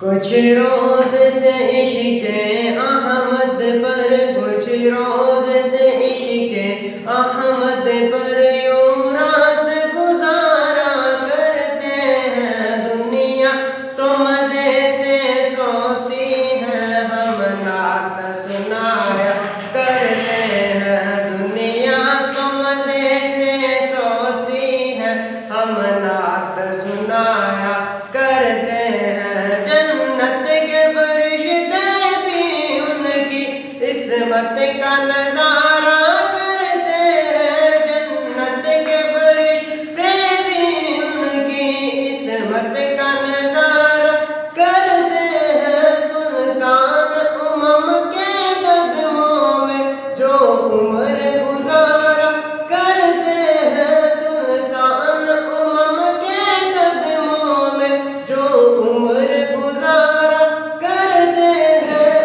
कुछ रोज से इश्क़े अहमद पर, कुछ रोज से इश्क़े अहमद पर यूं रात गुजारा करते हैं। दुनिया तो मज़े से सोती है, हम नात सुनाया करते हैं। दुनिया तो मज़े से सोती है, हम नात सुनाया करते हैं। जन्नत के फरिश्ते भी उनकी इस्मत का नज़ारा करते हैं। जन्नत के फरिश्ते भी उनकी इस्मत का नज़ारा करते हैं। सुल्तान उमम के कदमों में जो उम्र गुजारा करते हैं। सुल्तान उमम के कदमों में जो उम्र गुजारा करते हैं।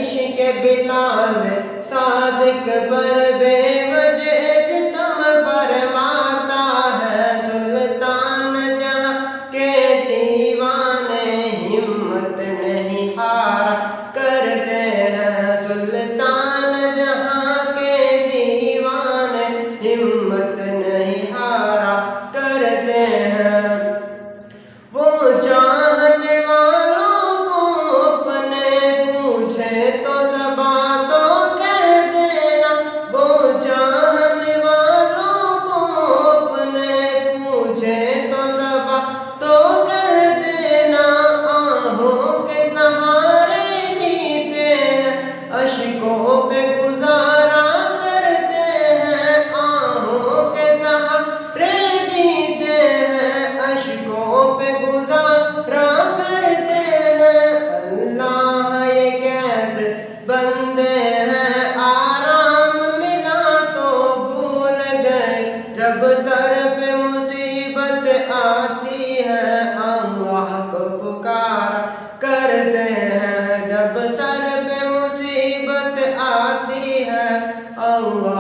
इश्क़ बिलाल सादिक पर बेवजह सितम फरमाता है। सुल्तान जहाँ के दीवाने हिम्मत नहीं हारा करते हैं। सुल्तान जहाँ के दीवाने हिम्मत नहीं हारा करते हैं। वो चाहने वालों को अपने पूछे तो सबा तो कह देना। वो चाहने वालों को अपने पूछे तो सबा तो कह देना। आहों के सहारे जीते हैं, अश्कों पे गुजारा करते हैं। आहों के सहारे जीते हैं, अश्कों पे गुजारा करते हैं। अल्लाह ये कैसे बंदे हैं, आराम मिला तो भूल गए। जब सर पे मुसीबत आती है, अल्लाह को पुकारा करते हैं। जब सर पे मुसीबत आती है, अल्लाह